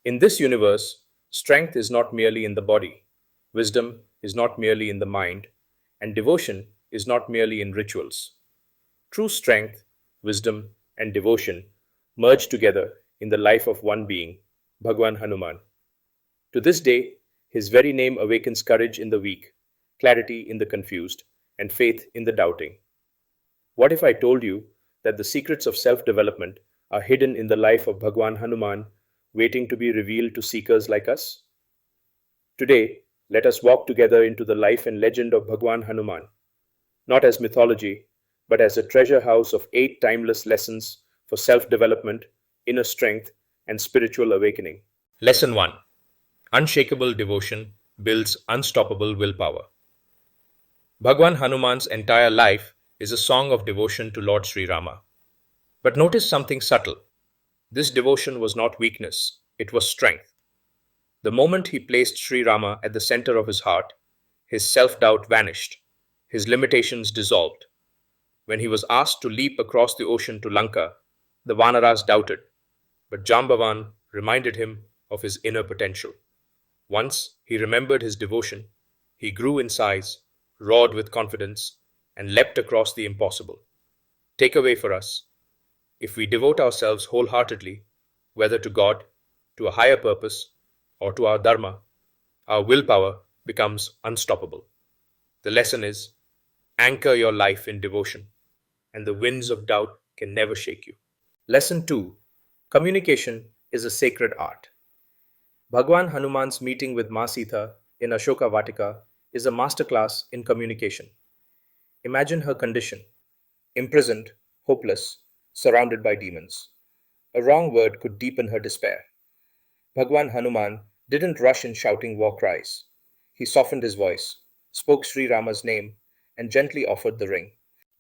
In this universe, strength is not merely in the body, wisdom is not merely in the mind, and devotion is not merely in rituals. True strength, wisdom, and devotion merge together in the life of one being, Bhagwan Hanuman. To this day, his very name awakens courage in the weak, clarity in the confused, and faith in the doubting. What if I told you that the secrets of self development are hidden in the life of Bhagwan Hanuman, waiting to be revealed to seekers like us? Today, let us walk together into the life and legend of Bhagwan Hanuman, not as mythology, but as a treasure house of 8 timeless lessons for self development, inner strength, and spiritual awakening. Lesson 1: Unshakable devotion builds unstoppable willpower. Bhagwan Hanuman's entire life is a song of devotion to Lord Sri Rama. But notice something subtle. This devotion was not weakness, it was strength. The moment he placed Sri Rama at the center of his heart, his self doubt vanished, his limitations dissolved. When he was asked to leap across the ocean to Lanka, the Vanaras doubted, but Jambavan reminded him of his inner potential. Once he remembered his devotion, he grew in size, roared with confidence, and leapt across the impossible. Takeaway for us: if we devote ourselves wholeheartedly, whether to God, to a higher purpose, or to our Dharma, our willpower becomes unstoppable. The lesson is: anchor your life in devotion, and the winds of doubt can never shake you. Lesson 2: Communication is a sacred art. Bhagwan Hanuman's meeting with Ma Sita in Ashoka Vatika is a masterclass in communication. Imagine her condition: imprisoned, hopeless, surrounded by demons. A wrong word could deepen her despair. Bhagwan Hanuman didn't rush in shouting war cries. He softened his voice, spoke Sri Rama's name, and gently offered the ring.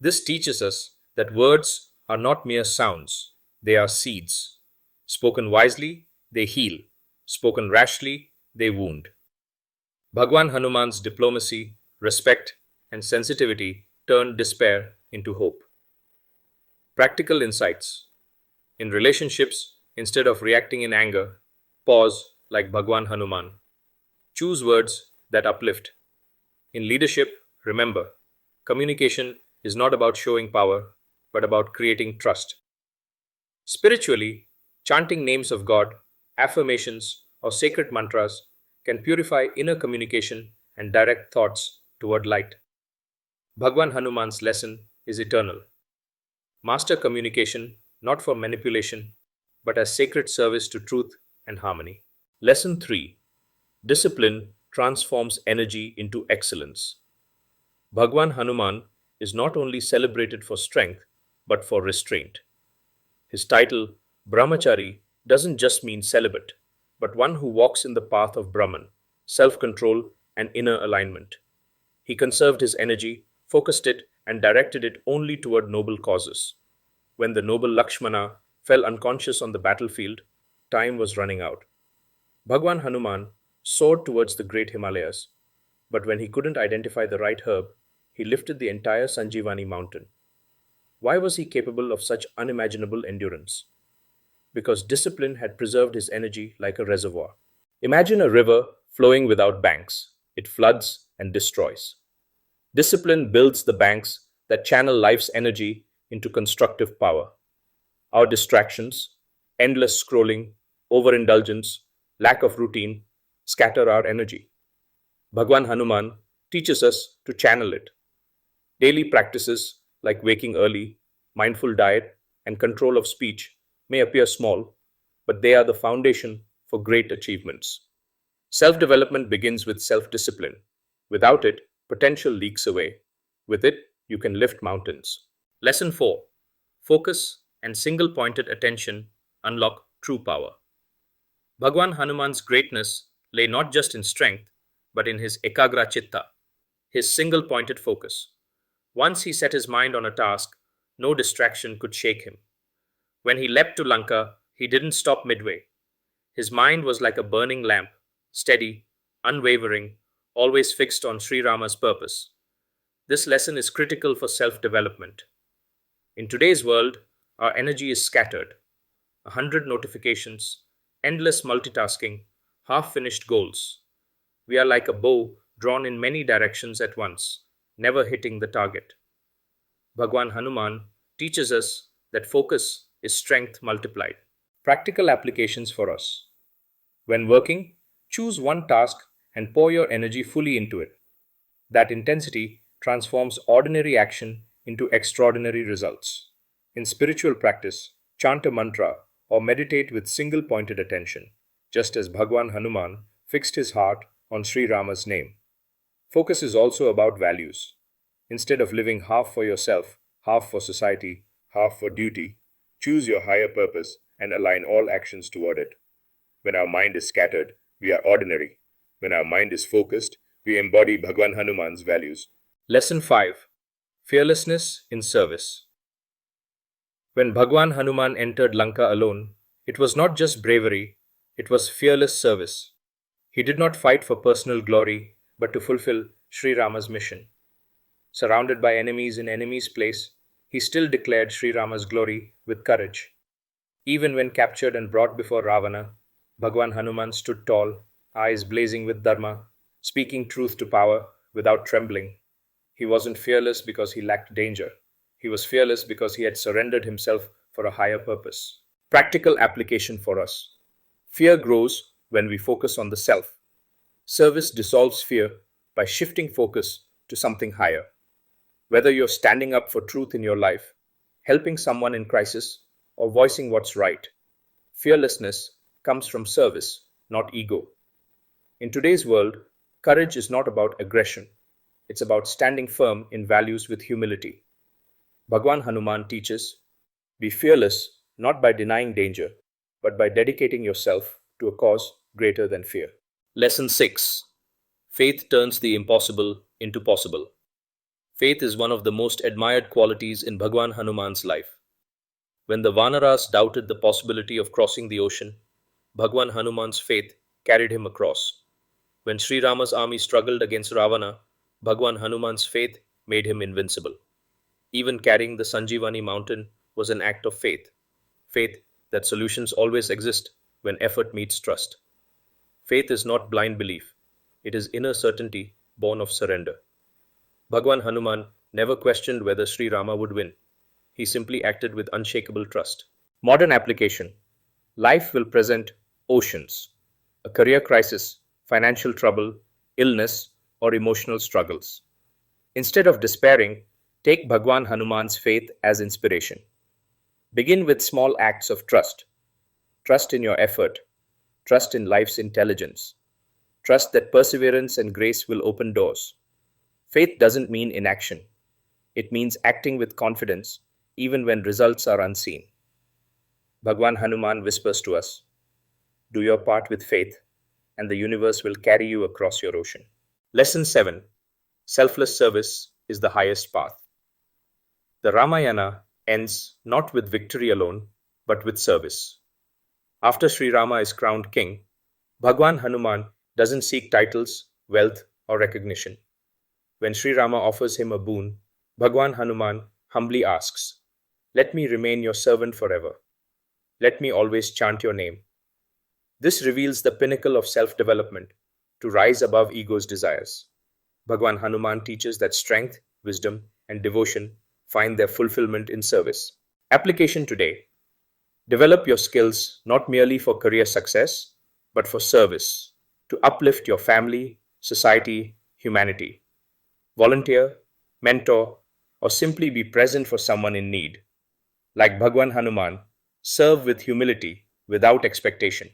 This teaches us that words are not mere sounds, they are seeds. Spoken wisely, they heal. Spoken rashly, they wound. Bhagwan Hanuman's diplomacy, respect, and sensitivity turned despair into hope. Practical insights. In relationships, instead of reacting in anger, pause like Bhagwan Hanuman. Choose words that uplift. In leadership, remember, communication is not about showing power, but about creating trust. Spiritually, chanting names of God, affirmations, or sacred mantras can purify inner communication and direct thoughts toward light. Bhagwan Hanuman's lesson is eternal. Master communication not for manipulation, but as sacred service to truth and harmony. Lesson 3: Discipline transforms energy into excellence. Bhagwan Hanuman is not only celebrated for strength, but for restraint. His title, Brahmachari, doesn't just mean celibate, but one who walks in the path of Brahman, self control, and inner alignment. He conserved his energy, focused it, and directed it only toward noble causes. When the noble Lakshmana fell unconscious on the battlefield, time was running out. Bhagwan Hanuman soared towards the great Himalayas, but when he couldn't identify the right herb, he lifted the entire Sanjeevani mountain. Why was he capable of such unimaginable endurance? Because discipline had preserved his energy like a reservoir. Imagine a river flowing without banks. It floods and destroys. Discipline builds the banks that channel life's energy into constructive power. Our distractions, endless scrolling, overindulgence, lack of routine, scatter our energy. Bhagwan Hanuman teaches us to channel it. Daily practices like waking early, mindful diet, and control of speech may appear small, but they are the foundation for great achievements. Self development begins with self discipline. Without it, potential leaks away. With it, you can lift mountains. Lesson 4: Focus and single pointed attention unlock true power. Bhagwan Hanuman's greatness lay not just in strength, but in his ekagra chitta, his single pointed focus. Once he set his mind on a task, no distraction could shake him. When he leapt to Lanka, he didn't stop midway. His mind was like a burning lamp, steady, unwavering, always fixed on Sri Rama's purpose. This lesson is critical for self development. In today's world, our energy is scattered. 100 notifications, endless multitasking, half finished goals. We are like a bow drawn in many directions at once, never hitting the target. Bhagwan Hanuman teaches us that focus is strength multiplied. Practical applications for us. When working, choose one task and pour your energy fully into it. That intensity transforms ordinary action into extraordinary results. In spiritual practice, chant a mantra or meditate with single pointed attention, just as Bhagwan Hanuman fixed his heart on Sri Rama's name. Focus is also about values. Instead of living half for yourself, half for society, half for duty, choose your higher purpose and align all actions toward it. When our mind is scattered, we are ordinary. When our mind is focused, we embody Bhagwan Hanuman's values. Lesson 5. Fearlessness in Service. When Bhagwan Hanuman entered Lanka alone, it was not just bravery, it was fearless service. He did not fight for personal glory, but to fulfill Sri Rama's mission. Surrounded by enemies in enemy's place, he still declared Sri Rama's glory with courage. Even when captured and brought before Ravana, Bhagwan Hanuman stood tall, eyes blazing with dharma, speaking truth to power without trembling. He wasn't fearless because he lacked danger. He was fearless because he had surrendered himself for a higher purpose. Practical application for us. Fear grows when we focus on the self. Service dissolves fear by shifting focus to something higher. Whether you're standing up for truth in your life, helping someone in crisis, or voicing what's right, fearlessness comes from service, not ego. In today's world, courage is not about aggression. It's about standing firm in values with humility. Bhagwan Hanuman teaches, be fearless not by denying danger, but by dedicating yourself to a cause greater than fear. Lesson 6. Faith turns the impossible into possible. Faith is one of the most admired qualities in Bhagwan Hanuman's life. When the Vanaras doubted the possibility of crossing the ocean, Bhagwan Hanuman's faith carried him across. When Sri Rama's army struggled against Ravana, Bhagwan Hanuman's faith made him invincible. Even carrying the Sanjeevani mountain was an act of faith. Faith that solutions always exist when effort meets trust. Faith is not blind belief, it is inner certainty born of surrender. Bhagwan Hanuman never questioned whether Sri Rama would win. He simply acted with unshakable trust. Modern application. Life will present oceans, a career crisis, financial trouble, illness, or emotional struggles. Instead of despairing, take Bhagwan Hanuman's faith as inspiration. Begin with small acts of trust. Trust in your effort. Trust in life's intelligence. Trust that perseverance and grace will open doors. Faith doesn't mean inaction. It means acting with confidence even when results are unseen. Bhagwan Hanuman whispers to us, do your part with faith, and the universe will carry you across your ocean. Lesson 7. Selfless service is the highest path. The Ramayana ends not with victory alone, but with service. After Sri Rama is crowned king, Bhagwan Hanuman doesn't seek titles, wealth, or recognition. When Sri Rama offers him a boon, Bhagwan Hanuman humbly asks, let me remain your servant forever. Let me always chant your name. This reveals the pinnacle of self-development, to rise above ego's desires. Bhagwan Hanuman teaches that strength, wisdom, and devotion find their fulfillment in service. Application today. Develop your skills not merely for career success, but for service, to uplift your family, society, humanity. Volunteer, mentor, or simply be present for someone in need. Like Bhagwan Hanuman, serve with humility without expectation.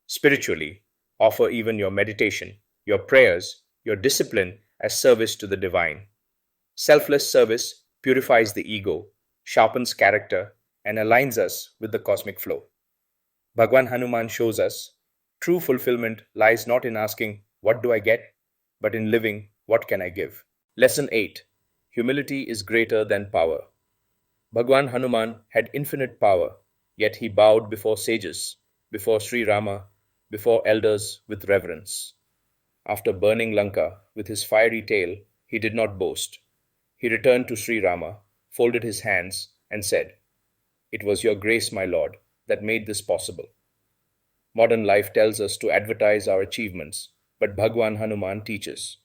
Spiritually, offer even your meditation, your prayers, your discipline as service to the divine. Selfless service purifies the ego, sharpens character, and aligns us with the cosmic flow. Bhagwan Hanuman shows us true fulfillment lies not in asking, what do I get, but in living, what can I give? Lesson 8. Humility is greater than power. Bhagwan Hanuman had infinite power, yet he bowed before sages, before Sri Rama, before elders with reverence. After burning Lanka with his fiery tail, he did not boast. He returned to Sri Rama, folded his hands, and said, it was your grace, my lord, that made this possible. Modern life tells us to advertise our achievements, but Bhagwan Hanuman teaches.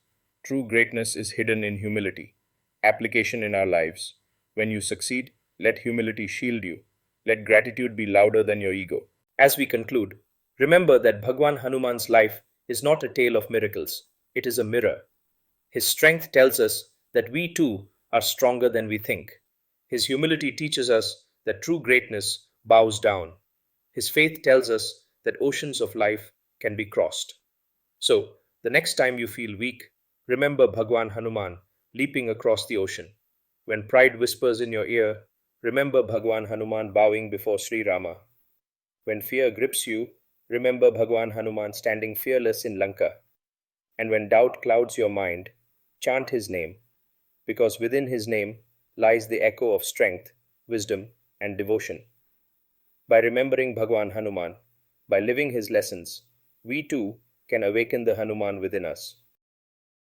True greatness is hidden in humility. Application in our lives. When you succeed, let humility shield you. Let gratitude be louder than your ego. As we conclude, remember that Bhagwan Hanuman's life is not a tale of miracles, it is a mirror. His strength tells us that we too are stronger than we think. His humility teaches us that true greatness bows down. His faith tells us that oceans of life can be crossed. So, the next time you feel weak, remember Bhagwan Hanuman leaping across the ocean. When pride whispers in your ear, remember Bhagwan Hanuman bowing before Sri Rama. When fear grips you, remember Bhagwan Hanuman standing fearless in Lanka. And when doubt clouds your mind, chant his name, because within his name lies the echo of strength, wisdom, and devotion. By remembering Bhagwan Hanuman, by living his lessons, we too can awaken the Hanuman within us.